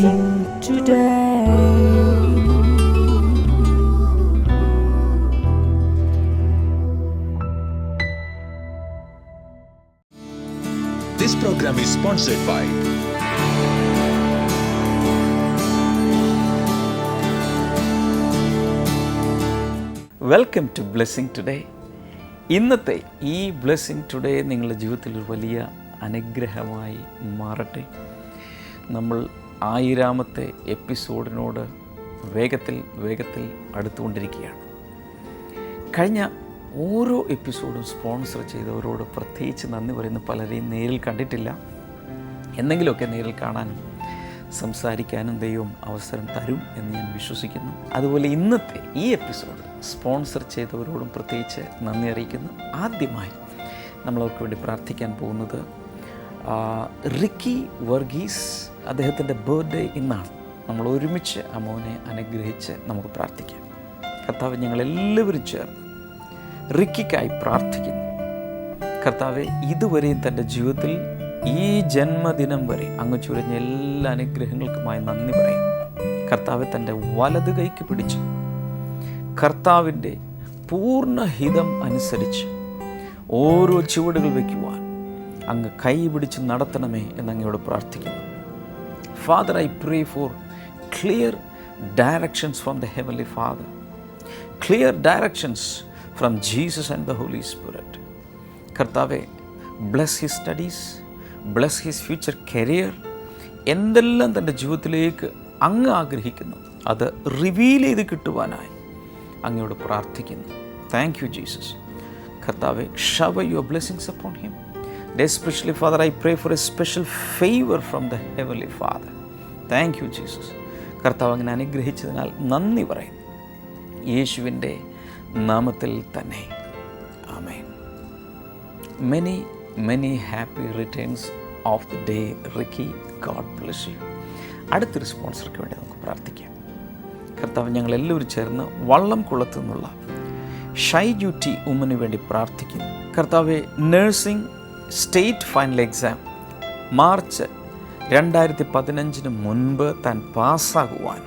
blessing today. This program is sponsored by welcome to blessing today. ഇന്നത്തെ ഈ blessing today നിങ്ങളുടെ ജീവിതത്തിൽ ഒരു വലിയ അനുഗ്രഹമായി മാറട്ടെ. നമ്മൾ 1000-ാമത്തെ എപ്പിസോഡിനോട് വേഗത്തിൽ അടുത്തുകൊണ്ടിരിക്കുകയാണ്. കഴിഞ്ഞ ഓരോ എപ്പിസോഡും സ്പോൺസർ ചെയ്തവരോട് പ്രത്യേകിച്ച് നന്ദി പറയുന്ന പലരെയും നേരിൽ കണ്ടിട്ടില്ല. എന്തെങ്കിലുമൊക്കെ നേരിൽ കാണാനും സംസാരിക്കാനും ദൈവം അവസരം തരും എന്ന് ഞാൻ വിശ്വസിക്കുന്നു. അതുപോലെ ഇന്നത്തെ ഈ എപ്പിസോഡ് സ്പോൺസർ ചെയ്തവരോടും പ്രത്യേകിച്ച് നന്ദി അറിയിക്കുന്നു. ആദ്യമായി നമ്മളവർക്ക് വേണ്ടി പ്രാർത്ഥിക്കാൻ പോകുന്നത് റിക്കി വർഗീസ്. അദ്ദേഹത്തിൻ്റെ ബർത്ത്ഡേ ഇന്നാണ്. നമ്മൾ ഒരുമിച്ച് ആ മോനെ അനുഗ്രഹിച്ച് നമുക്ക് പ്രാർത്ഥിക്കാം. കർത്താവ്, ഞങ്ങളെല്ലാവരും ചേർന്ന് റിക്കിക്കായി പ്രാർത്ഥിക്കുന്നു. കർത്താവെ, ഇതുവരെയും തൻ്റെ ജീവിതത്തിൽ ഈ ജന്മദിനം വരെ അങ്ങ് ചുരഞ്ഞ എല്ലാ അനുഗ്രഹങ്ങൾക്കുമായി നന്ദി പറയും. കർത്താവെ, തൻ്റെ വലത് കൈക്ക് പിടിച്ച് കർത്താവിൻ്റെ പൂർണ്ണഹിതം അനുസരിച്ച് ഓരോ ചുവടുകൾ വയ്ക്കുവാൻ അങ്ങ് കൈ പിടിച്ച് നടത്തണമേ എന്നങ്ങയോട് പ്രാർത്ഥിക്കുന്നു. Father, I pray for clear directions from the heavenly father, clear directions from Jesus and the holy spirit. കർത്താവെ, bless his studies, bless his future career. എന്തെല്ലാം തൻ്റെ ജീവിതത്തിലേക്ക് അങ്ങ് ആഗ്രഹിക്കുന്നു അത് റിവീൽ ചെയ്ത് കിട്ടുവാനായി അങ്ങയോട് പ്രാർത്ഥിക്കുന്നു. Thank you Jesus. കർത്താവെ, shower your blessings upon him. Especially father, I pray for a special favour from the heavenly father. Thank you Jesus. കർത്താവ് അങ്ങനെ അനുഗ്രഹിച്ചതിനാൽ നന്ദി പറയും. യേശുവിൻ്റെ നാമത്തിൽ തന്നെ ആമേൻ. Many happy returns of the day Ricky. God bless you. അടുത്തൊരു സ്പോൺസർക്ക് വേണ്ടി നമുക്ക് പ്രാർത്ഥിക്കാം. കർത്താവ്, ഞങ്ങളെല്ലാവരും ചേർന്ന് വള്ളംകുളത്തു നിന്നുള്ള ഷൈജു ടി ഉമ്മന് വേണ്ടി പ്രാർത്ഥിക്കുന്നു. കർത്താവെ, nursing state final exam March 2015 മുൻപ് താൻ പാസ്സാകുവാൻ,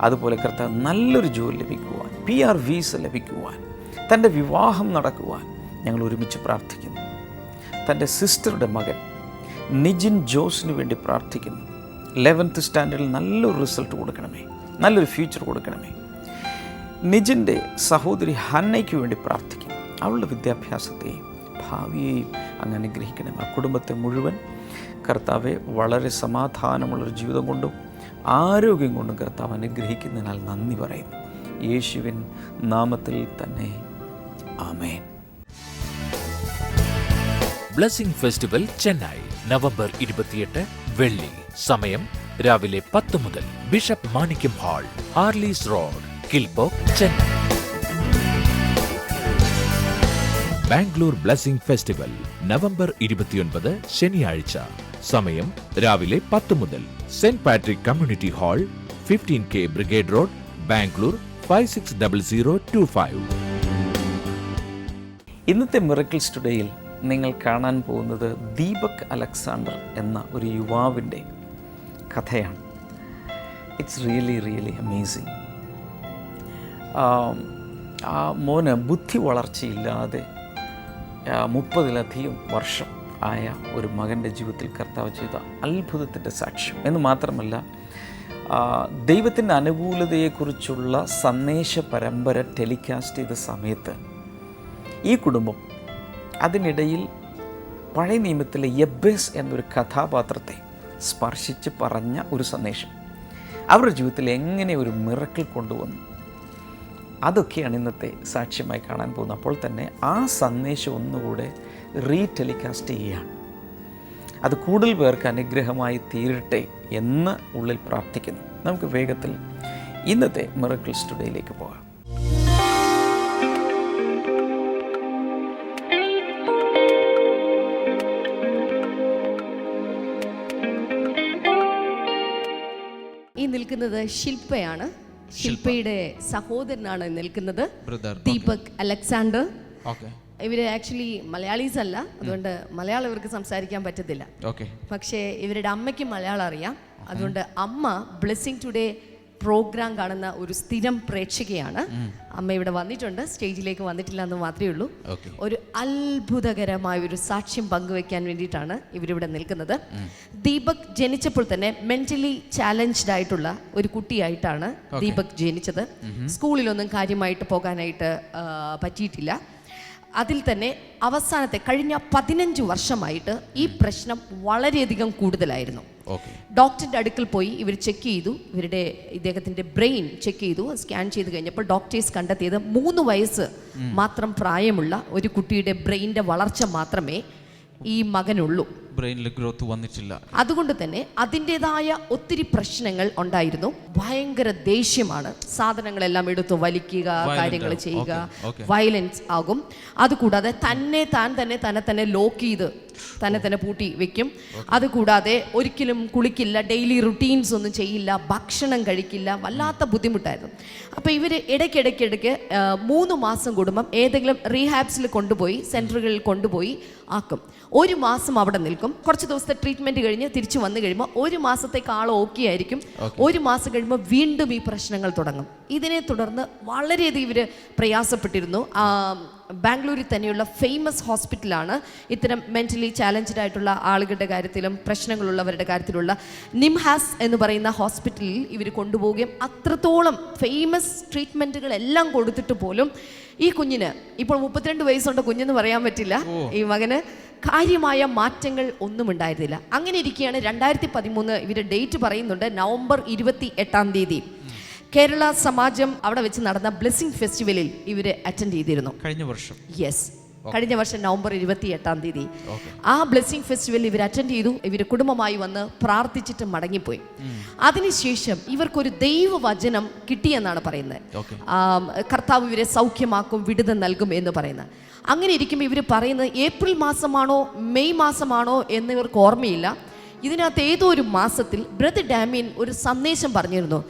അതുപോലെ കർത്താവ് നല്ലൊരു ജോലി ലഭിക്കുവാൻ, PR വീസ ലഭിക്കുവാൻ, തൻ്റെ വിവാഹം നടക്കുവാൻ ഞങ്ങൾ ഒരുമിച്ച് പ്രാർത്ഥിക്കുന്നു. തൻ്റെ സിസ്റ്ററുടെ മകൻ നിജിൻ ജോസിന് വേണ്ടി പ്രാർത്ഥിക്കുന്നു. 11th സ്റ്റാൻഡേർഡിൽ നല്ലൊരു റിസൾട്ട് കൊടുക്കണമേ, നല്ലൊരു ഫ്യൂച്ചർ കൊടുക്കണമേ. നിജിൻ്റെ സഹോദരി ഹന്നയ്ക്ക് വേണ്ടി പ്രാർത്ഥിക്കുന്നു. അവളുടെ വിദ്യാഭ്യാസത്തെയും ഭാവിയെയും അങ്ങ് അനുഗ്രഹിക്കണമേ. ആ കുടുംബത്തെ മുഴുവൻ കർത്താവെ വളരെ സമാധാനമുള്ളൊരു ജീവിതം കൊണ്ടും ആരോഗ്യം കൊണ്ടും കർത്താവ് അനുഗ്രഹിക്കുന്നതിനാൽ നന്ദി പറയുന്നു. യേശുവിൻ നാമത്തിൽ തന്നെ ആമേൻ. ബ്ലെസ്സിംഗ് ഫെസ്റ്റിവൽ ചെന്നൈ നവംബർ 28 വെള്ളി. സമയം രാവിലെ 10 മുതൽ. Bishop Manickam hall, Harleys road, Kilpauk, Chennai. Bangalore blessing festival November 29 ശനിയാഴ്ച. സമയം രാവിലെ 10 മുതൽ. Saint Patrick community hall, 15K brigade road, Bangalore 560025. ഇന്നത്തെ മിറക്കിൾസ് ടുഡേയിൽ നിങ്ങൾ കാണാൻ പോകുന്നത് ദീപക് അലക്സാണ്ടർ എന്ന ഒരു യുവാവിൻ്റെ കഥയാണ്. It's really amazing. ആ മോന് ബുദ്ധി വളർച്ചയില്ലാതെ 30-ലധികം വർഷം ആയ ഒരു മകൻ്റെ ജീവിതത്തിൽ കർത്താവ് ചെയ്ത അത്ഭുതത്തിൻ്റെ സാക്ഷ്യം എന്ന് മാത്രമല്ല, ദൈവത്തിൻ്റെ അനുകൂലതയെക്കുറിച്ചുള്ള സന്ദേശ പരമ്പര ടെലികാസ്റ്റ് ചെയ്ത സമയത്ത് ഈ കുടുംബം അതിനിടയിൽ പഴയ നിയമത്തിലെ യബ്ബേസ് എന്നൊരു കഥാപാത്രത്തെ സ്പർശിച്ച് പറഞ്ഞ ഒരു സന്ദേശം അവരുടെ ജീവിതത്തിൽ എങ്ങനെ ഒരു മിറക്കിൾ കൊണ്ടുവന്നു, അതൊക്കെയാണ് ഇന്നത്തെ സാക്ഷ്യമായി കാണാൻ പോകുന്നത്. അപ്പോൾ തന്നെ ആ സന്ദേശം ഒന്നുകൂടെ റീടെലികാസ്റ്റ് ചെയ്യുകയാണ്. അത് കൂടുതൽ പേർക്ക് അനുഗ്രഹമായി തീരട്ടെ എന്ന് ഉള്ളിൽ പ്രാർത്ഥിക്കുന്നു. നമുക്ക് വേഗത്തിൽ ഇന്നത്തെ മിറക്കിൾസ് ടുഡേയിലേക്ക് പോകാം. ഈ നിൽക്കുന്നത് ശില്പയാണ്. ശില്പയുടെ സഹോദരനാണ് നിൽക്കുന്നത്, ദീപക് അലക്സാണ്ടർ. ഇവര് ആക്ച്വലി മലയാളീസ് അല്ല, അതുകൊണ്ട് മലയാളം ഇവർക്ക് സംസാരിക്കാൻ പറ്റത്തില്ല. പക്ഷേ ഇവരുടെ അമ്മയ്ക്ക് മലയാളം അറിയാം. അതുകൊണ്ട് അമ്മ ബ്ലെസ്സിങ് ടുഡേ പ്രോഗ്രാം കാണുന്ന ഒരു സ്ഥിരം പ്രേക്ഷകയാണ്. അമ്മ ഇവിടെ വന്നിട്ടുണ്ട്, സ്റ്റേജിലേക്ക് വന്നിട്ടില്ല എന്ന് മാത്രമേ ഉള്ളൂ. ഒരു അത്ഭുതകരമായ ഒരു സാക്ഷ്യം പങ്കുവെക്കാൻ വേണ്ടിയിട്ടാണ് ഇവരിവിടെ നിൽക്കുന്നത്. ദീപക് ജനിച്ചപ്പോൾ തന്നെ മെന്റലി ചാലഞ്ച്ഡ് ആയിട്ടുള്ള ഒരു കുട്ടിയായിട്ടാണ് ദീപക് ജനിച്ചത്. സ്കൂളിലൊന്നും കാര്യമായിട്ട് പോകാനായിട്ട് പറ്റിയിട്ടില്ല. അതിൽ തന്നെ അവസാനത്തെ കഴിഞ്ഞ 15 വർഷമായിട്ട് ഈ പ്രശ്നം വളരെയധികം കൂടുതലായിരുന്നു. ഡോക്ടറിൻ്റെ അടുക്കൽ പോയി ഇവർ ചെക്ക് ചെയ്തു, ഇദ്ദേഹത്തിൻ്റെ ബ്രെയിൻ ചെക്ക് ചെയ്തു. സ്കാൻ ചെയ്ത് കഴിഞ്ഞപ്പോൾ ഡോക്ടേഴ്സ് കണ്ടെത്തിയത് 3 വയസ്സ് മാത്രം പ്രായമുള്ള ഒരു കുട്ടിയുടെ ബ്രെയിനിൻ്റെ വളർച്ച മാത്രമേ ഈ മകനുള്ളൂ. ബ്രെയിനിൽ ഗ്രോത്ത് വന്നിട്ടില്ല. അതുകൊണ്ട് തന്നെ അതിൻ്റെതായ ഒത്തിരി പ്രശ്നങ്ങൾ ഉണ്ടായിരുന്നു. ഭയങ്കര ദേഷ്യമാണ്, സാധനങ്ങളെല്ലാം എടുത്ത് വലിക്കുക, കാര്യങ്ങൾ ചെയ്യുക, വയലൻസ് ആകും. അതുകൂടാതെ തന്നെ ലോക്ക് ചെയ്ത് തന്നെ പൂട്ടി വെക്കും. അതുകൂടാതെ ഒരിക്കലും കുളിക്കില്ല, ഡെയിലി റുട്ടീൻസ് ഒന്നും ചെയ്യില്ല, ഭക്ഷണം കഴിക്കില്ല, വല്ലാത്ത ബുദ്ധിമുട്ടായിരുന്നു. അപ്പോൾ ഇവർ ഇടയ്ക്കിടയ്ക്ക് 3 മാസം കൂടുമ്പം ഏതെങ്കിലും റീഹാബ്സിൽ കൊണ്ടുപോയി, സെൻറ്ററുകളിൽ കൊണ്ടുപോയി ആക്കും. 1 മാസം അവിടെ നിൽക്കും. കുറച്ച് ദിവസത്തെ ട്രീറ്റ്മെൻറ്റ് കഴിഞ്ഞ് തിരിച്ചു വന്നു കഴിയുമ്പോൾ 1 മാസത്തേക്ക് ആൾ ഓക്കെ ആയിരിക്കും. 1 മാസം കഴിയുമ്പോൾ വീണ്ടും ഈ പ്രശ്നങ്ങൾ തുടങ്ങും. ഇതിനെ തുടർന്ന് വളരെയധികം ഇവർ പ്രയാസപ്പെട്ടിരുന്നു. ബാംഗ്ലൂരിൽ തന്നെയുള്ള ഫേമസ് ഹോസ്പിറ്റലാണ് ഇത്തരം മെൻ്റലി ചാലഞ്ച്ഡ് ആയിട്ടുള്ള ആളുകളുടെ കാര്യത്തിലും പ്രശ്നങ്ങളുള്ളവരുടെ കാര്യത്തിലുള്ള നിംഹാസ് എന്ന് പറയുന്ന ഹോസ്പിറ്റലിൽ ഇവർ കൊണ്ടുപോവുകയും അത്രത്തോളം ഫേമസ് ട്രീറ്റ്മെൻറ്റുകളെല്ലാം കൊടുത്തിട്ട് പോലും ഈ കുഞ്ഞിന് ഇപ്പോൾ 32 വയസ്സുണ്ട്, കുഞ്ഞെന്ന് പറയാൻ പറ്റില്ല, ഈ മകന് കാര്യമായ മാറ്റങ്ങൾ ഒന്നും ഉണ്ടായിരുന്നില്ല. അങ്ങനെ ഇരിക്കുകയാണ് 2013 ഇവരുടെ ഡേറ്റ് പറയുന്നുണ്ട്, നവംബർ 28-ാം തീയതി കേരള സമാജം അവിടെ വെച്ച് നടന്ന ബ്ലെസ്സിങ് ഫെസ്റ്റിവലിൽ ഇവർ അറ്റൻഡ് ചെയ്തിരുന്നു. കഴിഞ്ഞ വർഷം നവംബർ 28-ാം തീയതി ആ ബ്ലെസ്സിങ് ഫെസ്റ്റിവലിൽ ഇവർ അറ്റൻഡ് ചെയ്തു. ഇവർ കുടുംബമായി വന്ന് പ്രാർത്ഥിച്ചിട്ട് മടങ്ങിപ്പോയി. അതിനുശേഷം ഇവർക്കൊരു ദൈവവചനം കിട്ടിയെന്നാണ് പറയുന്നത്. കർത്താവ് ഇവരെ സൗഖ്യമാക്കും, വിടുതൽ നൽകും എന്ന് പറയുന്നത്. അങ്ങനെ ഇരിക്കുമ്പോൾ ഇവർ പറയുന്നത് ഏപ്രിൽ മാസമാണോ മെയ് മാസമാണോ എന്ന് ഇവർക്ക് ഓർമ്മയില്ല. ഇതിനകത്ത് ഏതോ ഒരു മാസത്തിൽ ബ്രദർ ഡാമിയൻ ഒരു സന്ദേശം പറഞ്ഞിരുന്നു.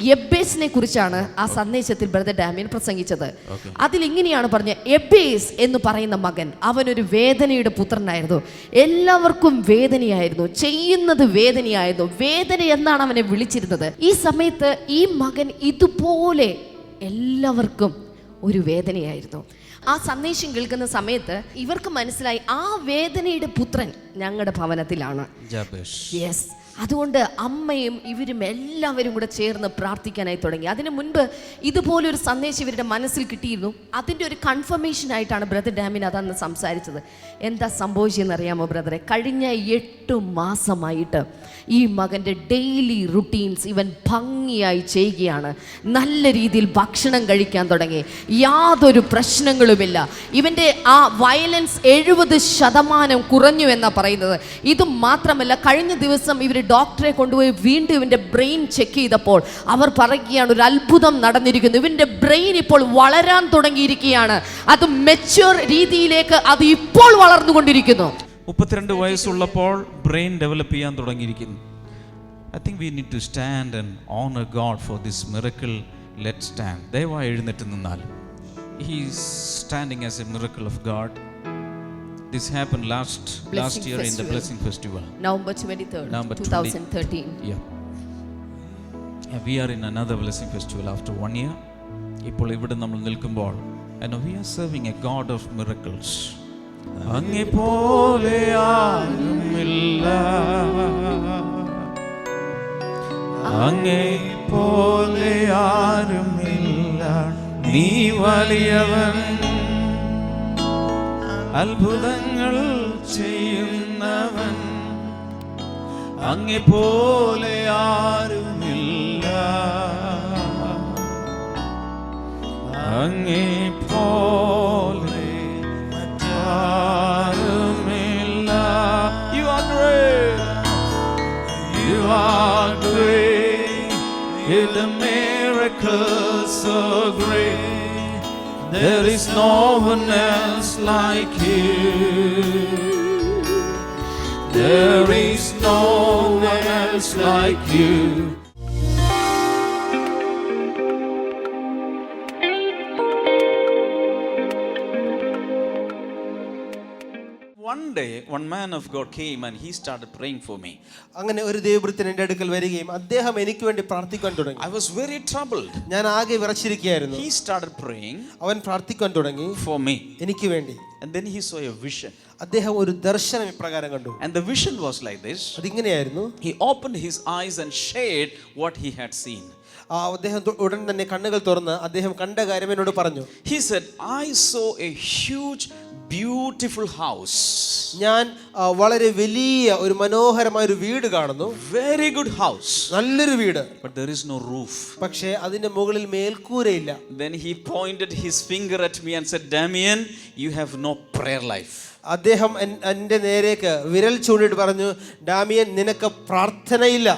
യെബേസിനെ കുറിച്ചാണ് ആ സന്ദേശത്തിൽ ബ്രദർ ഡാമിയൻ പ്രസംഗിച്ചത്. അതിലിങ്ങനെയാണ് പറഞ്ഞത്, എബേസ് എന്ന് പറയുന്ന മകൻ അവനൊരു വേദനയുടെ പുത്രനായിരുന്നു. എല്ലാവർക്കും വേദനയായിരുന്നു, ചെയ്യുന്നത് വേദനയായിരുന്നു, വേദന എന്നാണ് അവനെ വിളിച്ചിരുന്നത്. ഈ സമയത്ത് ഈ മകൻ ഇതുപോലെ എല്ലാവർക്കും ഒരു വേദനയായിരുന്നു. ആ സന്ദേശം കേൾക്കുന്ന സമയത്ത് ഇവർക്ക് മനസ്സിലായി ആ വേദനയുടെ പുത്രൻ ഞങ്ങളുടെ ഭവനത്തിലാണ്. യെസ്. അതുകൊണ്ട് അമ്മയും ഇവരും എല്ലാവരും കൂടെ ചേർന്ന് പ്രാർത്ഥിക്കാനായി തുടങ്ങി. അതിനു മുൻപ് ഇതുപോലൊരു സന്ദേശം ഇവരുടെ മനസ്സിൽ കിട്ടിയിരുന്നു. അതിൻ്റെ ഒരു കൺഫർമേഷൻ ആയിട്ടാണ് ബ്രദർ ഡാമിൻ അതന്ന് സംസാരിച്ചത്. എന്താ സംഭവിച്ചെന്നറിയാമോ ബ്രദറെ? കഴിഞ്ഞ 8 മാസമായിട്ട് ഈ മകൻ്റെ ഡെയിലി റുട്ടീൻസ് ഇവൻ ഭംഗിയായി ചെയ്യുകയാണ്. നല്ല രീതിയിൽ ഭക്ഷണം കഴിക്കാൻ തുടങ്ങി, യാതൊരു പ്രശ്നങ്ങളുമില്ല. ഇവൻ്റെ ആ വയലൻസ് 70% കുറഞ്ഞു എന്നാണ് പറയുന്നത്. ഇത് മാത്രമല്ല, കഴിഞ്ഞ ദിവസം ഇവർ ഡോക്ടറെ കൊണ്ടുപോയി വീണ്ടും ഇവൻ്റെ ബ്രെയിൻ ചെക്ക് ചെയ്തപ്പോൾ അവർ പറയുകയാണ്, ഒരു അത്ഭുതം നടന്നിരിക്കുന്നു. ഇവൻ്റെ ബ്രെയിൻ ഇപ്പോൾ വളരാൻ തുടങ്ങിയിരിക്കുകയാണ്. അത് മെച്യൂർ രീതിയിലേക്ക് അത് ഇപ്പോൾ വളർന്നുകൊണ്ടിരിക്കുന്നു. 32 വയസ്സുള്ളപ്പോൾ ബ്രെയിൻ ഡെവലപ്പ് ചെയ്യാൻ തുടങ്ങിയിരിക്കുന്നു. I think we need to stand and honor God for this miracle. Let's stand. ദയവായി എഴുന്നേറ്റ് നിന്നാൽ. He is standing as a miracle of God. This happened last year in the Blessing Festival. November 23rd, 2013. Yeah. We are in another Blessing Festival after 1 year. ഇപ്പോൾ ഇവിടെ നമ്മൾ നിൽക്കുമ്പോൾ and we are serving a God of miracles. അങ്ങേ പോലെ ആരുമില്ല, അങ്ങേ പോലെ ആരുമില്ല, നീ വലിയവൻ, അത്ഭുതങ്ങൾ ചെയ്യുന്നവൻ, അങ്ങേ പോലെ ആരുമില്ല, അങ്ങേ പോലെ മറ്റാരുമില്ല. You are great, you are great, you're the miracle so great, there is no one else like you, there is no one else like you. One day, one man of God came and he started praying for me. അങ്ങനെ ഒരു ദൈവവൃത്തൻ എൻ്റെ അടുക്കൽ വരികയും അദ്ദേഹം എനിക്ക് വേണ്ടി പ്രാർത്ഥിക്കാൻ തുടങ്ങി. I was very troubled. ഞാൻ ആകെ വിറച്ചിരിക്കുകയായിരുന്നു. He started praying അവൻ പ്രാർത്ഥിക്കാൻ തുടങ്ങി for me. എനിക്ക് വേണ്ടി. And then he saw a vision. അദ്ദേഹം ഒരു ദർശനം ഇപ്രകാരം കണ്ടു. And the vision was like this. അതിങ്ങനെയായിരുന്നു. He opened his eyes and shared what he had seen. അദ്ദേഹം ഉടൻ തന്നെ കണ്ണുകൾ തുറന്ന് അദ്ദേഹം കണ്ട കാര്യം എന്നോട് പറഞ്ഞു. He said, I saw a huge beautiful house. ഞാൻ വളരെ വലിയ ഒരു മനോഹരമായ ഒരു വീട് കാണുന്നു. Very good house. നല്ലൊരു വീട്. But there is no roof. പക്ഷേ അതിന്റെ മുകളിൽ മേൽക്കൂരയില്ല. Then he pointed his finger at me and said, Damien, you have no prayer life. അദ്ദേഹം എൻ്റെ നേരേക്ക് വിരൽ ചൂണ്ടിട്ട് പറഞ്ഞു, ഡാമിയൻ നിനക്ക് പ്രാർത്ഥനയില്ല.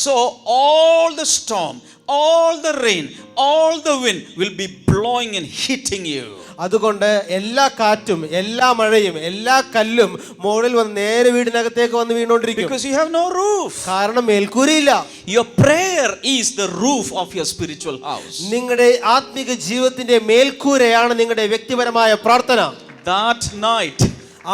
So all the storm, all the rain, all the wind will be blowing and hitting you. അതുകൊണ്ട് എല്ലാ കാറ്റും എല്ലാ മഴയും എല്ലാ കല്ലും മുകളിൽ വന്ന് നേരെ വീടിനകത്തേക്ക് വന്ന് വീണോണ്ടിരിക്കും. Because you have no roof. കാരണം മേൽക്കൂരയില്ല. Your prayer is the roof of your spiritual house. നിങ്ങളുടെ ആത്മിക ജീവിതത്തിന്റെ മേൽക്കൂരയാണ് നിങ്ങളുടെ വ്യക്തിപരമായ പ്രാർത്ഥന. That night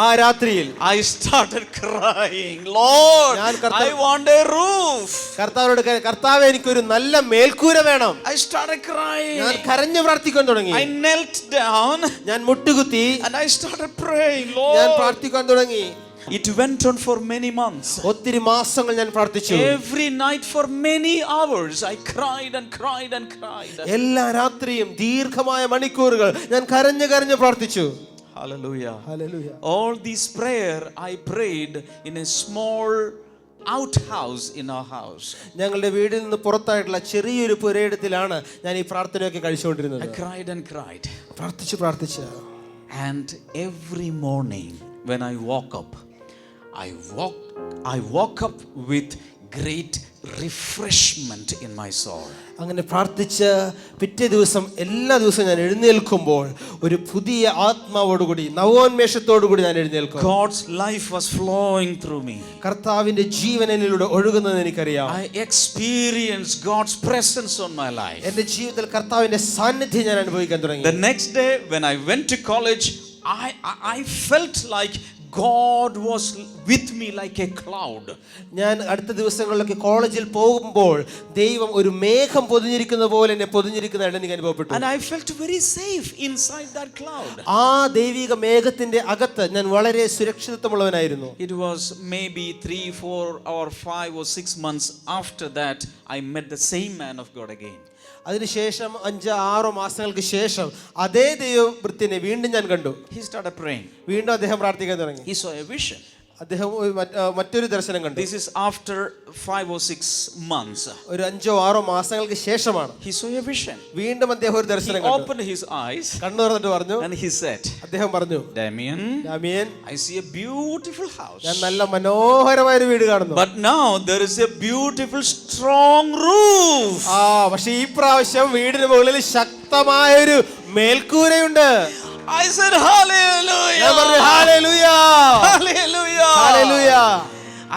ആ രാത്രിയിൽ I started crying, Lord, I want a roof. കർത്താവോട്, കർത്താവേ എനിക്കൊരു നല്ല മേൽക്കൂര വേണം. I started crying. ഞാൻ കരഞ്ഞു പ്രാർത്ഥിക്കാൻ തുടങ്ങി. I knelt down ഞാൻ മുട്ടുകുത്തി and I started praying, ഞാൻ Lord. പ്രാർത്ഥിക്കാൻ തുടങ്ങി. It went on for many months. ഒത്തിരി മാസങ്ങൾ ഞാൻ പ്രാർത്ഥിച്ചു. Every night for many hours I cried and cried and cried. എല്ലാ രാത്രിയും ദീർഘമായ മണിക്കൂറുകൾ ഞാൻ കരഞ്ഞു കരഞ്ഞു പ്രാർത്ഥിച്ചു. Hallelujah. Hallelujah. All this prayer I prayed in a small outhouse in our house. ഞങ്ങളുടെ വീടിൽ നിന്ന് പുറത്തായിട്ടുള്ള ചെറിയൊരു പുരയിടത്തിലാണ് ഞാൻ ഈ പ്രാർത്ഥനയൊക്കെ കഴിച്ചുകൊണ്ടിരുന്നത്. I cried and cried. പ്രാർത്ഥിച്ചു. And every morning when I woke up, I woke up with great refreshment in my soul. അങ്ങനെ പ്രാർത്ഥിച്ച് പിറ്റേ ദിവസം എല്ലാ ദിവസവും ഞാൻ എഴുന്നേൽക്കുമ്പോൾ ഒരു പുതിയ ആത്മാവോടുകൂടി നവോന്മേഷത്തോടുകൂടി ഞാൻ എഴുന്നേൽക്കും. God's life was flowing through me. കർത്താവിന്റെ ജീവൻ എന്നിലൂടെ ഒഴുകുന്നത് എനിക്കറിയാം. I experienced God's presence on my life. എൻ്റെ ജീവിതത്തിൽ കർത്താവിന്റെ സാന്നിധ്യം ഞാൻ അനുഭവിക്കാൻ തുടങ്ങി. The next day when I went to college, I felt like God was with me like a cloud. ഞാൻ അടുത്ത ദിവസങ്ങളിലൊക്കെ കോളേജിൽ പോകുമ്പോൾ ദൈവം ഒരു മേഘം പൊതിഞ്ഞിരിക്കുന്ന പോലെ എന്നെ പൊതിഞ്ഞിരിക്കുന്നതായിട്ട് എനിക്ക് അനുഭവപ്പെട്ടു. And I felt very safe inside that cloud. ആ ദൈവിക മേഘത്തിന്റെ അകത്ത് ഞാൻ വളരെ സുരക്ഷിതത്വമുള്ളവനായിരുന്നു. It was maybe 3, 4 or 5 or 6 months after that I met the same man of God again. അതിനുശേഷം 5-6 മാസങ്ങൾക്ക് ശേഷം അതേ ദൈവവൃത്തിനെ വീണ്ടും ഞാൻ കണ്ടു. He started praying. വീണ്ടും അദ്ദേഹം പ്രാർത്ഥിക്കാൻ തുടങ്ങി. He saw a vision. അദ്ദേഹം മറ്റൊരു ദർശനം കണ്ടു. This is after 5 or 6 months. ഒരു 5-6 മാസങ്ങൾക്ക് ശേഷമാണ്. He saw a vision. വീണ്ടും അദ്ദേഹം ഒരു ദർശനം He കണ്ടു. opened his eyes കണ്ണു തുറന്നിട്ട് പറഞ്ഞു, and he said, അദ്ദേഹം പറഞ്ഞു, Damien, Damien, I see a beautiful house. ഞാൻ നല്ല മനോഹരമായ ഒരു വീട് കാണുന്നു. But now there is a beautiful strong roof. പക്ഷെ ഈ പ്രാവശ്യം വീടിന് മുകളിൽ ശക്തമായ ഒരു മേൽക്കൂരയുണ്ട്. I said hallelujah. ഞാൻ പറഞ്ഞു hallelujah. Hallelujah. Hallelujah.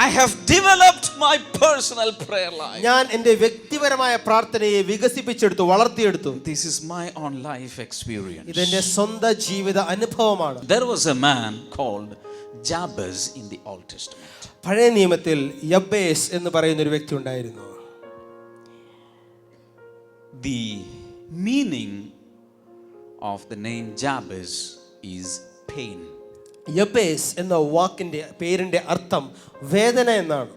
I have developed my personal prayer life. ഞാൻ എൻ്റെ വ്യക്തിപരമായ പ്രാർത്ഥനയെ വികസിപ്പിച്ചെടുത്തു, വളർത്തിയെടുത്തു. This is my own life experience. ഇതെന്റെ സ്വന്തം ജീവിത അനുഭവമാണ്. There was a man called Jabez in the Old Testament. പഴയ നിയമത്തിൽ യബ്ബേസ് എന്ന് പറയുന്ന ഒരു വ്യക്തി ഉണ്ടായിരുന്നു. The meaning of the name Jabez is pain. Jabez എന്ന വാക്കിന്റെ പേരിന്റെ അർത്ഥം വേദന എന്നാണ്.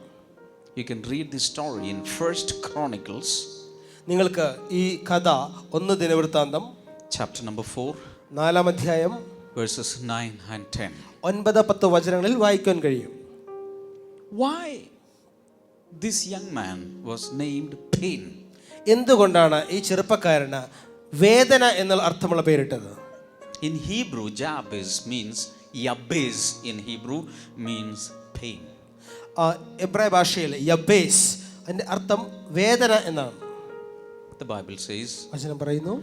You can read this story in 1 Chronicles. നിങ്ങൾക്ക് ഈ കഥ 1 ദിനവൃത്താന്തം chapter number 4 4-ാം അധ്യായം verses 9 and 10. 9-10 വചനങ്ങളിൽ വായിക്കാൻ കഴിയും. Why this young man was named Pain? എന്തുകൊണ്ടാണ് ഈ ചെറുപ്പക്കാരന് വേദന എന്നുള്ള അർത്ഥമുള്ള പേരിട്ടത്? In Hebrew, Jabez means, Yabez in Hebrew means pain. എബ്രായ ഭാഷയിൽ യബ്ബേസ് അതിന്റെ അർത്ഥം വേദന എന്നാണ്. The Bible says, വചനം പറയുന്നു,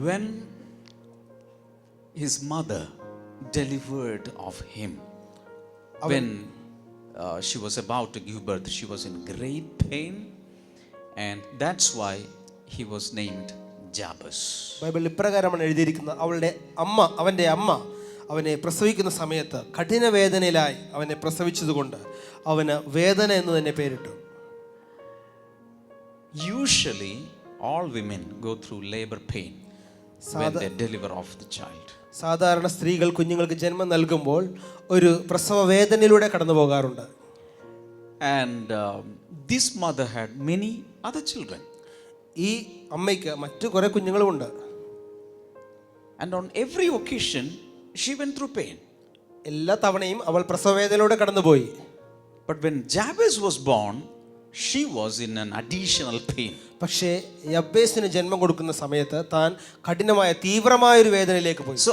when his mother delivered of him, when she was about to give birth, she was in great pain, and that's why he was named Jabez. ബൈബിളിൽ ഇപ്രകാരമാണ് എഴുതിയിരിക്കുന്നത്, അവന്റെ അമ്മ അവനെ പ്രസവിക്കുന്ന സമയത്ത് കഠിന വേദനയിലായി അവനെ പ്രസവിച്ചതുകൊണ്ട് അവന് വേദന എന്ന് തന്നെ പേരിട്ടു. Usually all women go through labor pain when they deliver of the child. സാധാരണ സ്ത്രീകൾ കുഞ്ഞുങ്ങൾക്ക് ജന്മം നൽകുമ്പോൾ ഒരു പ്രസവ വേദനയിലൂടെ കടന്നു പോകാറുണ്ട്. And this mother had many other children. ഈ അമ്മയ്ക്ക് മറ്റു കുറെ കുഞ്ഞുങ്ങളുമുണ്ട്. And on every occasion she went through pain. എല്ലാ തവണയും അവൾ പ്രസവ വേദനയിലൂടെ കടന്നുപോയി. But when Jabez was born, she was in an additional pain. പക്ഷേ യബ്ബേസിന് ജന്മം കൊടുക്കുന്ന സമയത്ത് താൻ കഠിനമായ തീവ്രമായ ഒരു വേദനയിലേക്ക് പോയി. So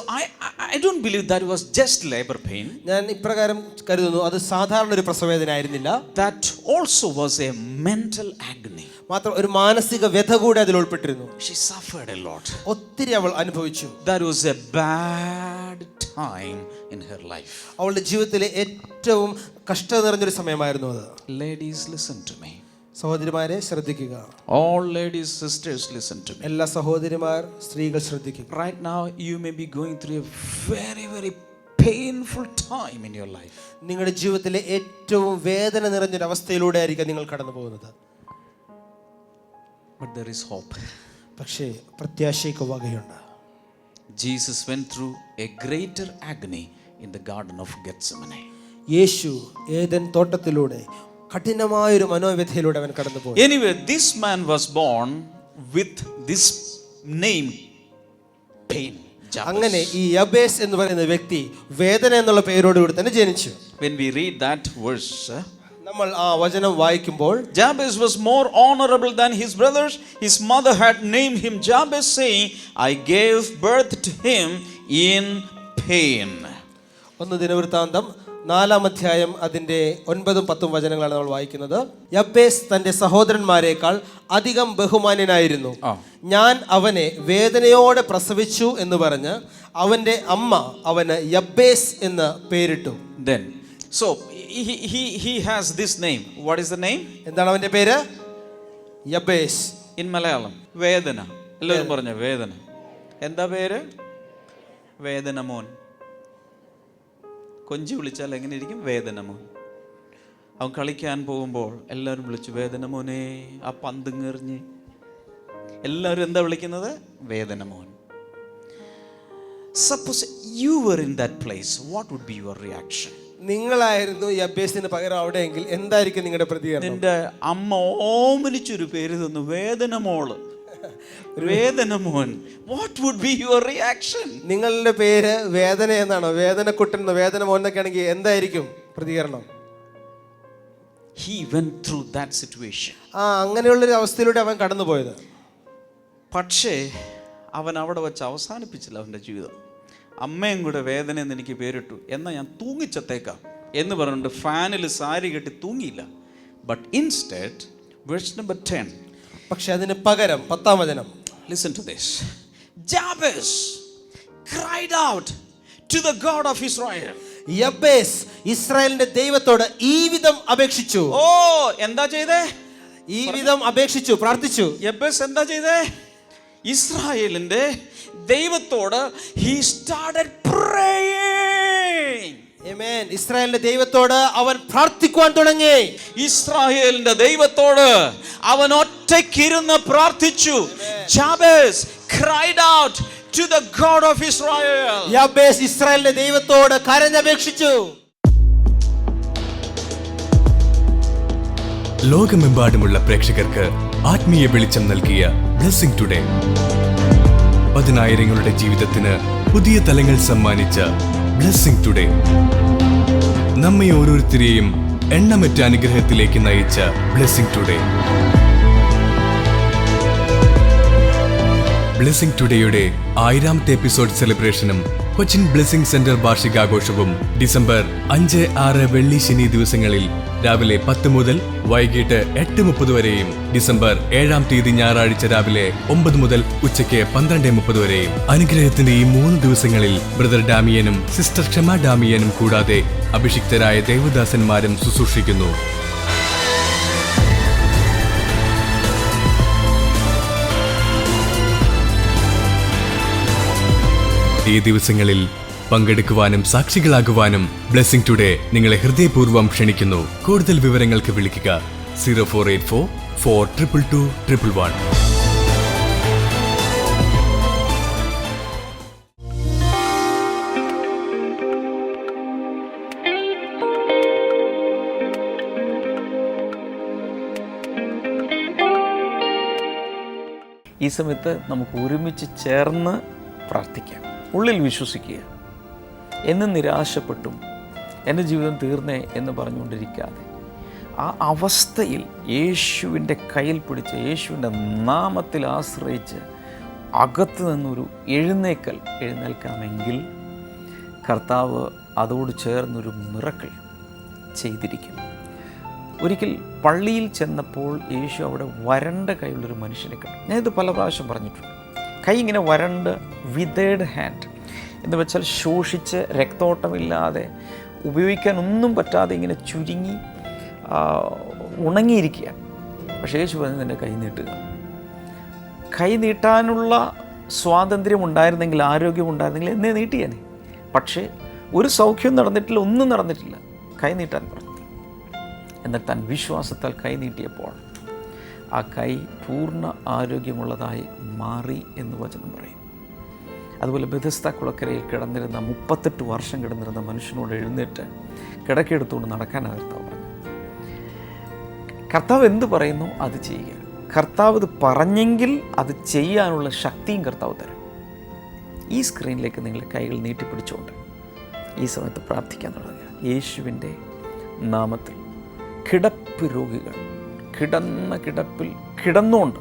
I don't believe that was just labor pain. ഞാൻ ഇപ്രകാരം കരുതുന്നു, അത് സാധാരണ ഒരു പ്രസവ വേദന ആയിരുന്നില്ല. That also was a mental agony. മാത്രം ഒരു മാനസിക വ്യഥ കൂടെ അതിൽ ഉൾപ്പെട്ടിരുന്നു. She suffered a lot. ഒത്തിരി അവൾ അനുഭവിച്ചു. That was a bad time in her life. അവളുടെ ജീവിതത്തിലെ ഏറ്റവും കഷ്ടത നിറഞ്ഞൊരു സമയമായിരുന്നു അത്. Ladies, listen to me. സഹോദരിമാരെ ശ്രദ്ധിക്കുക. All ladies, sisters, listen to me. എല്ലാ സഹോദരിമാർ, സ്ത്രീകൾ ശ്രദ്ധിക്കുക. Right now you may be going through a very, very painful time in your life. നിങ്ങളുടെ ജീവിതത്തിലെ ഏറ്റവും വേദന നിറഞ്ഞൊരു അവസ്ഥയിലൂടെ ആയിരിക്കും നിങ്ങൾ കടന്നു പോകുന്നത്. But there is hope. പക്ഷേ പ്രത്യാശയ്ക്ക് വകയുണ്ട്. Jesus went through a greater agony in the garden of Gethsemane. യേശു ഏദൻ തോട്ടത്തിലൂടെ കഠിനമായൊരു മനോവ്യഥയിലൂടെ അവൻ കടന്നുപോയി. Anyway, this man was born with this name, pain. അങ്ങനെ ഈ യബേസ് എന്ന് പറയുന്ന വ്യക്തി വേദന എന്നുള്ള പേരോടുകൂടി തന്നെ ജനിച്ചു. When we read that verse, നമ്മൾ ആ വചനം വായിക്കുമ്പോൾ Jabez was more honorable than his brothers. His mother had named him Jabez, saying, I gave birth to him in pain. 1 ദിനവൃത്താന്തം 4-ാം അധ്യായം അതിൻ്റെ 9-10 വചനങ്ങളാണ് നമ്മൾ വായിക്കുന്നത്. യബ്ബേസ് തൻ്റെ സഹോദരന്മാരെക്കാൾ അധികം ബഹുമാന്യനായിരുന്നു. ഞാൻ അവനെ വേദനയോടെ പ്രസവിച്ചു എന്ന് പറഞ്ഞ് അവൻ്റെ അമ്മ അവന് യബ്ബേസ് എന്ന് പേരിട്ടു. Then, so he has this name. What is the name? എന്താണ് അവൻ്റെ പേര്? യബ്ബേസ്. In Malayalam, വേദന. എല്ലാവരും പറഞ്ഞ വേദന. എന്താ പേര്? വേദന മോൻ. കൊഞ്ചി വിളിച്ചാൽ എങ്ങനെ ഇരിക്കും? വേദന മോൻ. അവൻ കളിക്കാൻ പോകുമ്പോൾ എല്ലാവരും വിളിച്ചു വേദന മോനെ, ആ പന്തിങ്ങെറിഞ്ഞ്. എല്ലാവരും എന്താ വിളിക്കുന്നത്? വേദന മോൻ. Suppose you were in that place, what would be your reaction? നിങ്ങളായിരുന്നു യബ്ബേസിന് പകരം അവിടെയെങ്കിൽ എന്തായിരിക്കും നിങ്ങളുടെ പ്രതികരണം? നിന്റെ അമ്മ ഓമനിച്ചൊരു പേര് തന്നു, വേദന മോള്, വേദന മോൻ. What would be your reaction? നിങ്ങളുടെ പേര് വേദന എന്നാണോ? വേദന കുട്ടൻ, വേദന മോൻ എന്നൊക്കെ ആണെങ്കിൽ എന്തായിരിക്കും പ്രതികരണം? He went through that situation. അങ്ങനെയുള്ളൊരു അവസ്ഥയിലൂടെ അവൻ കടന്നുപോയത്. പക്ഷേ അവൻ അവിടെ വെച്ച് അവസാനിപ്പിച്ചില്ല അവൻ്റെ ജീവിതം. അമ്മയും കൂടെ വേദന എന്ന് എനിക്ക് പേരിട്ടു, എന്നാൽ ഞാൻ തൂങ്ങിച്ചത്തേക്കാം എന്ന് പറഞ്ഞിട്ട് ഫാനിൽ സാരി കെട്ടി തൂങ്ങിയില്ല. But instead, verse number 10. പക്ഷെ അതിന് പകരം 10-ാം വചനം. Listen to this. Jabez cried out to the God of Israel. Jabez ഇസ്രായേലിന്റെ ദൈവത്തോട് ഈ വിധം അപേക്ഷിച്ചു. എന്താ ചെയ്തേ? ഈ വിധം അപേക്ഷിച്ചു, പ്രാർത്ഥിച്ചു. യബ്ബേസ് എന്താ ചെയ്തേ? ഇസ്രായേലിന്റെ ദൈവത്തോട് he started praying. ആമേൻ. ഇസ്രായേലിന്റെ ദൈവത്തോട് അവൻ പ്രാർത്ഥിക്കുവാൻ തുടങ്ങി. ഇസ്രായേലിന്റെ ദൈവത്തോട് അവൻ ഒറ്റയ്ക്കിരുന്ന് പ്രാർത്ഥിച്ചു. Jabez cried out to the God of Israel. Jabez ഇസ്രായേലിന്റെ ദൈവത്തോട് കരഞ്ഞപേക്ഷിച്ചു. ലോകമെമ്പാടുമുള്ള പ്രേക്ഷകർക്ക് ആത്മീയ വെളിച്ചം നൽകിയ ബ്ലെസ്സിംഗ് ടുഡേ, പതിനായിരങ്ങളുടെ ജീവിതത്തിന് പുതിയ തലങ്ങൾ സമ്മാനിച്ച ബ്ലെസ്സിംഗ് ടുഡേ, നമ്മെ ഓരോരുത്തരെയും എണ്ണമറ്റ അനുഗ്രഹത്തിലേക്ക് നയിച്ച ബ്ലെസ്സിംഗ് ടുഡേ. ബ്ലെസ്സിംഗ് ടുഡേയുടെ 1000ാമത്തെ എപ്പിസോഡ് സെലിബ്രേഷനും കൊച്ചിൻ ബ്ലെസ്സിംഗ് സെന്റർ വാർഷികാഘോഷവും ഡിസംബർ 5, 6, വെള്ളി, ശനി ദിവസങ്ങളിൽ രാവിലെ 10 മുതൽ വൈകിട്ട് 8:30 വരെയും ഡിസംബർ 7-ാം തീയതി ഞായറാഴ്ച രാവിലെ 9 മുതൽ ഉച്ചയ്ക്ക് 12:30 വരെയും അനുഗ്രഹത്തിന്റെ ഈ 3 ദിവസങ്ങളിൽ ബ്രദർ ഡാമിയനും സിസ്റ്റർ ക്ഷമ ഡാമിയനും കൂടാതെ അഭിഷിക്തരായ ദേവദാസന്മാരും ശുശ്രൂഷിക്കുന്നു. ഈ ദിവസങ്ങളിൽ പങ്കെടുക്കുവാനും സാക്ഷികളാകുവാനും ബ്ലെസ്സിംഗ് ടുഡേ നിങ്ങളെ ഹൃദയപൂർവ്വം ക്ഷണിക്കുന്നു. കൂടുതൽ വിവരങ്ങൾക്ക് വിളിക്കുക 0484 422 111. ഈ സമയത്ത് നമുക്ക് ഒരുമിച്ച് ചേർന്ന് പ്രാർത്ഥിക്കാം. ഉള്ളിൽ വിശ്വസിക്കുക. എന്ന് നിരാശപ്പെട്ടും എൻ്റെ ജീവിതം തീർന്നേ എന്ന് പറഞ്ഞുകൊണ്ടിരിക്കാതെ ആ അവസ്ഥയിൽ യേശുവിൻ്റെ കയ്യിൽ പിടിച്ച് യേശുവിൻ്റെ നാമത്തിൽ ആശ്രയിച്ച് അകത്ത് നിന്നൊരു എഴുന്നേൽക്കാമെങ്കിൽ കർത്താവ് അതോട് ചേർന്നൊരു മിറക്കിൾ ചെയ്തിരിക്കും. ഒരിക്കൽ പള്ളിയിൽ ചെന്നപ്പോൾ യേശു അവിടെ വരണ്ട കൈയുള്ളൊരു മനുഷ്യനെ കണ്ടു. ഞാനിത് പല പ്രാവശ്യം പറഞ്ഞിട്ടുണ്ട്. കൈ ഇങ്ങനെ വരണ്ട്, വിതേഡ് ഹാൻഡ് എന്ന് വെച്ചാൽ ശോഷിച്ച് രക്തോട്ടമില്ലാതെ ഉപയോഗിക്കാൻ ഒന്നും പറ്റാതെ ഇങ്ങനെ ചുരുങ്ങി ഉണങ്ങിയിരിക്കുക. പക്ഷേ യേശു പറഞ്ഞ് നിൻ്റെ കൈ നീട്ടുക. കൈ നീട്ടാനുള്ള സ്വാതന്ത്ര്യം ഉണ്ടായിരുന്നെങ്കിൽ, ആരോഗ്യം ഉണ്ടായിരുന്നെങ്കിൽ എന്നേ നീട്ടിയേനെ. പക്ഷേ ഒരു സൗഖ്യം നടന്നിട്ടില്ല, ഒന്നും നടന്നിട്ടില്ല. കൈ നീട്ടാൻ പറഞ്ഞു. എന്നാൽ താൻ വിശ്വാസത്താൽ കൈ നീട്ടിയപ്പോൾ ആ കൈ പൂർണ്ണ ആരോഗ്യമുള്ളതായി മാറി എന്ന് വചനം പറയും. അതുപോലെ ബെഥസ്ദ കുളക്കരയിൽ കിടന്നിരുന്ന 38 വർഷം കിടന്നിരുന്ന മനുഷ്യനോട് എഴുന്നേറ്റ് കിടക്കെടുത്തുകൊണ്ട് നടക്കാനാണ് കർത്താവ് പറഞ്ഞു. കർത്താവ് എന്ത് പറയുന്നു അത് ചെയ്യുക. കർത്താവ് ഇത് പറഞ്ഞെങ്കിൽ അത് ചെയ്യാനുള്ള ശക്തിയും കർത്താവ് തരും. ഈ സ്ക്രീനിലേക്ക് നിങ്ങളുടെ കൈകൾ നീട്ടിപ്പിടിച്ചുകൊണ്ട് ഈ സമയത്ത് പ്രാർത്ഥിക്കാൻ തുടങ്ങുക. യേശുവിൻ്റെ നാമത്തിൽ കിടപ്പ് രോഗികൾ കിടന്ന കിടപ്പിൽ കിടന്നുകൊണ്ട്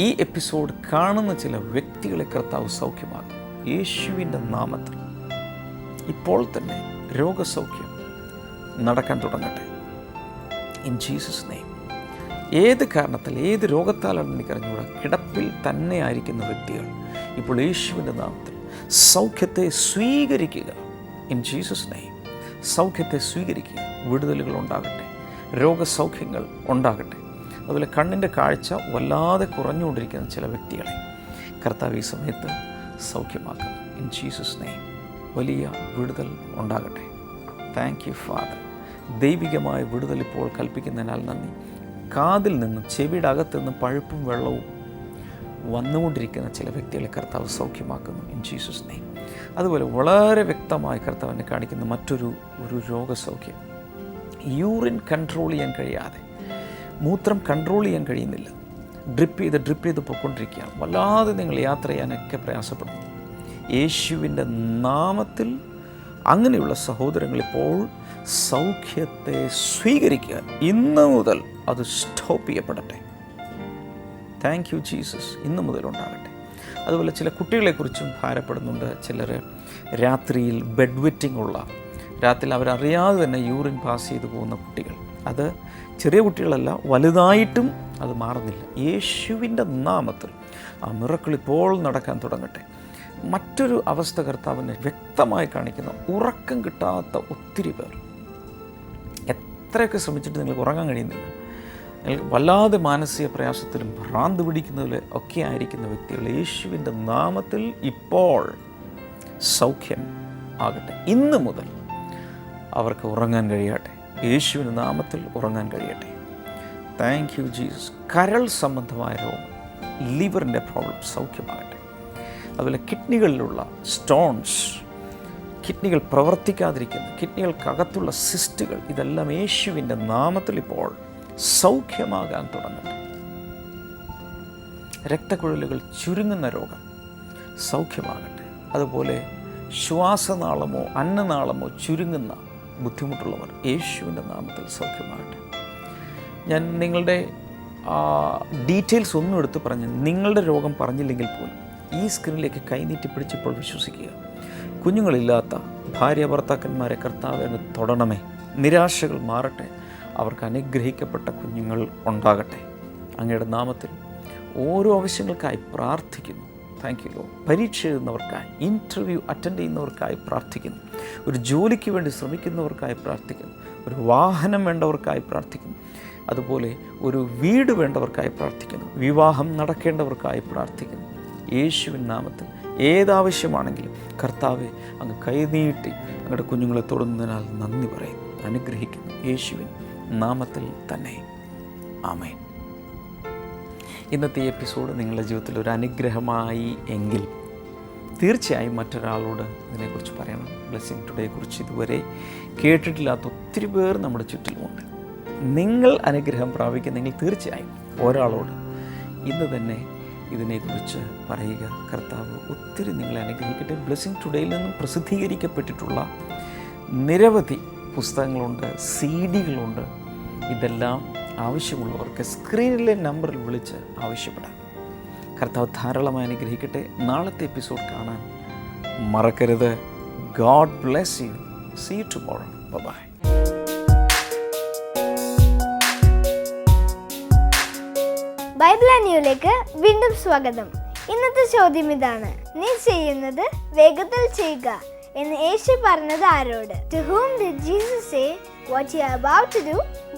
ഈ എപ്പിസോഡ് കാണുന്ന ചില വ്യക്തികളെ കർത്താവ് സൗഖ്യമാക്കും. യേശുവിൻ്റെ നാമത്തിൽ ഇപ്പോൾ തന്നെ രോഗസൗഖ്യം നടക്കാൻ തുടങ്ങട്ടെ. In Jesus name. ഏത് കാരണത്താൽ, ഏത് രോഗത്താലാണ് എനിക്കറിഞ്ഞുകൂടാ, കിടപ്പിൽ തന്നെ ആയിരിക്കുന്ന വ്യക്തികൾ ഇപ്പോൾ യേശുവിൻ്റെ നാമത്തിൽ സൗഖ്യത്തെ സ്വീകരിക്കുക. In Jesus name. സൗഖ്യത്തെ സ്വീകരിക്കുക. വിടുതലുകൾ ഉണ്ടാകട്ടെ, രോഗസൗഖ്യങ്ങൾ ഉണ്ടാകട്ടെ. അതുപോലെ കണ്ണിൻ്റെ കാഴ്ച വല്ലാതെ കുറഞ്ഞുകൊണ്ടിരിക്കുന്ന ചില വ്യക്തികളെ കർത്താവ് ഈ സമയത്ത് സൗഖ്യമാക്കുന്നു. In Jesus name. വലിയ വിടുതൽ ഉണ്ടാകട്ടെ. Thank you father. ദൈവികമായ വിടുതൽ ഇപ്പോൾ കൽപ്പിക്കുന്നതിനാൽ നന്ദി. കാതിൽ നിന്നും ചെവിയുടെ അകത്തു നിന്നും പഴുപ്പും വെള്ളവും വന്നുകൊണ്ടിരിക്കുന്ന ചില വ്യക്തികളെ കർത്താവ് സൗഖ്യമാക്കുന്നു. In Jesus name. അതുപോലെ വളരെ വ്യക്തമായി കർത്താവിനെ കാണിക്കുന്ന മറ്റൊരു രോഗസൗഖ്യം. യൂറിൻ കൺട്രോൾ ചെയ്യാൻ കഴിയാതെ, മൂത്രം കൺട്രോൾ ചെയ്യാൻ കഴിയുന്നില്ല, ഡ്രിപ്പ് ചെയ്ത് പൊയ്ക്കൊണ്ടിരിക്കുകയാണ്. വല്ലാതെ നിങ്ങൾ യാത്ര ചെയ്യാനൊക്കെ പ്രയാസപ്പെടുന്നു. യേശുവിൻ്റെ നാമത്തിൽ അങ്ങനെയുള്ള സഹോദരങ്ങളിപ്പോൾ സൗഖ്യത്തെ സ്വീകരിക്കുക. ഇന്ന് മുതൽ അത് സ്റ്റോപ്പ് ചെയ്യപ്പെടട്ടെ. Thank you Jesus. ഇന്ന് മുതൽ ഉണ്ടാകട്ടെ. അതുപോലെ ചില കുട്ടികളെക്കുറിച്ചും ഭാരപ്പെടുന്നുണ്ട്. ചിലർ രാത്രിയിൽ ബെഡ് വെറ്റിംഗ് ഉള്ള, രാത്രിയിൽ അവരറിയാതെ തന്നെ യൂറിൻ പാസ് ചെയ്തു പോകുന്ന കുട്ടികൾ. അത് ചെറിയ കുട്ടികളല്ല, വലുതായിട്ടും അത് മാറുന്നില്ല. യേശുവിൻ്റെ നാമത്തിൽ ആ മിറക്കിൾ ഇപ്പോൾ നടക്കാൻ തുടങ്ങട്ടെ. മറ്റൊരു അവസ്ഥ കർത്താവിനെ വ്യക്തമായി കാണിക്കുന്ന, ഉറക്കം കിട്ടാത്ത ഒത്തിരി പേർ. എത്രയൊക്കെ ശ്രമിച്ചിട്ട് നിങ്ങൾക്ക് ഉറങ്ങാൻ കഴിയുന്നില്ല. നിങ്ങൾക്ക് വല്ലാതെ മാനസിക പ്രയാസത്തിലും ഭ്രാന്ത് പിടിക്കുന്നതിൽ ഒക്കെ ആയിരിക്കുന്ന വ്യക്തികൾ യേശുവിൻ്റെ നാമത്തിൽ ഇപ്പോൾ സൗഖ്യം ആകട്ടെ. ഇന്ന് മുതൽ അവർക്ക് ഉറങ്ങാൻ കഴിയട്ടെ. യേശുവിൻ്റെ നാമത്തിൽ ഉറങ്ങാൻ കഴിയട്ടെ. Thank you Jesus. കരൾ സംബന്ധമായ രോഗം, ലിവറിൻ്റെ പ്രോബ്ലം സൗഖ്യമാകട്ടെ. അതുപോലെ കിഡ്നികളിലുള്ള സ്റ്റോൺസ്, കിഡ്നികൾ പ്രവർത്തിക്കാതിരിക്കുന്ന, കിഡ്നികൾക്കകത്തുള്ള സിസ്റ്റുകൾ, ഇതെല്ലാം യേശുവിൻ്റെ നാമത്തിൽ ഇപ്പോൾ സൗഖ്യമാകാൻ തുടങ്ങട്ടെ. രക്തക്കുഴലുകൾ ചുരുങ്ങുന്ന രോഗം സൗഖ്യമാകട്ടെ. അതുപോലെ ശ്വാസനാളമോ അന്നനാളമോ ചുരുങ്ങുന്ന ബുദ്ധിമുട്ടുള്ളവർ യേശുവിൻ്റെ നാമത്തിൽ സൗഖ്യമാകട്ടെ. ഞാൻ നിങ്ങളുടെ ഡീറ്റെയിൽസ് ഒന്നും എടുത്ത് പറഞ്ഞ് നിങ്ങളുടെ രോഗം പറഞ്ഞില്ലെങ്കിൽ പോലും ഈ സ്ക്രീനിലേക്ക് കൈനീട്ടി പിടിച്ചപ്പോൾ വിശ്വസിക്കുക. കുഞ്ഞുങ്ങളില്ലാത്ത ഭാര്യ ഭർത്താക്കന്മാരെ കർത്താവെ അങ്ങ് തൊടണമേ. നിരാശകൾ മാറട്ടെ. അവർക്ക് അനുഗ്രഹിക്കപ്പെട്ട കുഞ്ഞുങ്ങൾ ഉണ്ടാകട്ടെ. അങ്ങയുടെ നാമത്തിൽ ഓരോ ആവശ്യങ്ങൾക്കായി പ്രാർത്ഥിക്കുന്നു. Thank U Lord. പരീക്ഷ എഴുതുന്നവർക്കായി, ഇൻ്റർവ്യൂ അറ്റൻഡ് ചെയ്യുന്നവർക്കായി പ്രാർത്ഥിക്കുന്നു. ഒരു ജോലിക്ക് വേണ്ടി ശ്രമിക്കുന്നവർക്കായി പ്രാർത്ഥിക്കുന്നു. ഒരു വാഹനം വേണ്ടവർക്കായി പ്രാർത്ഥിക്കുന്നു. അതുപോലെ ഒരു വീട് വേണ്ടവർക്കായി പ്രാർത്ഥിക്കുന്നു. വിവാഹം നടക്കേണ്ടവർക്കായി പ്രാർത്ഥിക്കുന്നു. യേശുവിൻ നാമത്തിൽ ഏതാവശ്യമാണെങ്കിലും കർത്താവെ അങ്ങ് കൈനീട്ടി അങ്ങയുടെ കുഞ്ഞുങ്ങളെ തൊടുന്നതിനാൽ നന്ദി പറയുന്നു, അനുഗ്രഹിക്കുന്നു. യേശുവിൻ നാമത്തിൽ തന്നെ ആമേൻ. ഇന്നത്തെ എപ്പിസോഡ് നിങ്ങളുടെ ജീവിതത്തിൽ ഒരു അനുഗ്രഹമായി എങ്കിൽ തീർച്ചയായും മറ്റൊരാളോട് ഇതിനെക്കുറിച്ച് പറയണം. ബ്ലെസ്സിങ് ടുഡേയെക്കുറിച്ച് ഇതുവരെ കേട്ടിട്ടില്ലാത്ത ഒത്തിരി പേർ നമ്മുടെ ചുറ്റിലുമുണ്ട്. നിങ്ങൾ അനുഗ്രഹം പ്രാപിക്കുന്നെങ്കിൽ തീർച്ചയായും ഒരാളോട് ഇന്ന് തന്നെ ഇതിനെക്കുറിച്ച് പറയുക. കർത്താവ് ഒത്തിരി നിങ്ങളെ അനുഗ്രഹിക്കട്ടെ. ബ്ലെസ്സിങ് ടുഡേയിൽ നിന്നും പ്രസിദ്ധീകരിക്കപ്പെട്ടിട്ടുള്ള നിരവധി പുസ്തകങ്ങളുണ്ട്, CD-കളുണ്ട്. ഇതെല്ലാം ആവശ്യമുള്ളവർക്ക് സ്ക്രീനിലെ നമ്പറിൽ വിളിച്ച് ആവശ്യപ്പെടാം. കർത്താവ് ധാരാളമായി അനുഗ്രഹിക്കട്ടെ. നാളത്തെ എപ്പിസോഡ് കാണാൻ മറക്കരുത്. God bless you. See you tomorrow. Bye. Bible ന്യൂയിലേക്ക് വീണ്ടും സ്വാഗതം. ഇന്നത്തെ ചോദ്യം ഇതാണ്: നീ ചെയ്യുന്നത് വേഗത്തിൽ ചെയ്യുക എന്ന് യേശു പറഞ്ഞത് ആരോട്? To whom did Jesus say what you are about to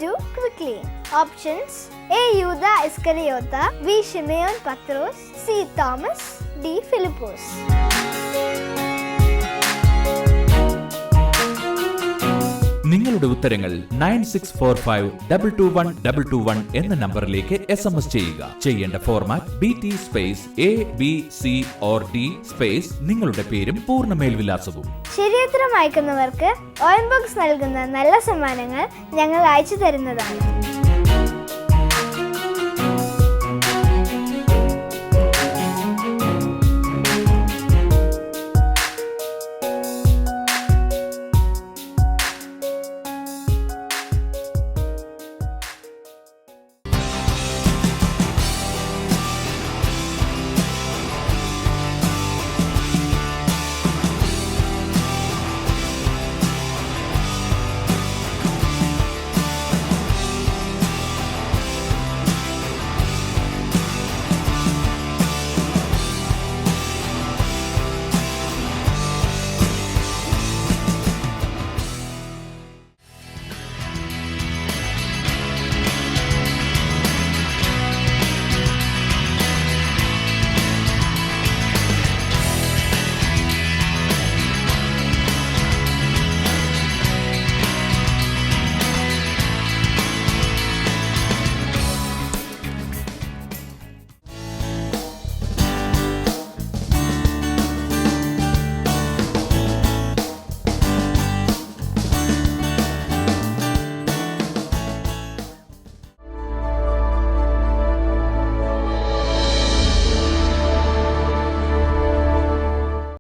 do quickly? Options: A. Judas Iscariota, B. Shimon Petros, C. Thomas, D. Philippus. നിങ്ങളുടെ ഉത്തരങ്ങൾ 9645221221 എന്ന നമ്പറിലേക്ക് SMS ചെയ്യുക. ചെയ്യേണ്ട format BT space ABC or D space നിങ്ങളുടെ പേരും പൂർണ്ണ മേൽവിലാസവും. ശരിയുത്തരം അയക്കുന്നവർക്ക് OM ബോക്സ് നൽകുന്ന നല്ല സമ്മാനങ്ങൾ ഞങ്ങൾ അയച്ചു തരുന്നതാണ്.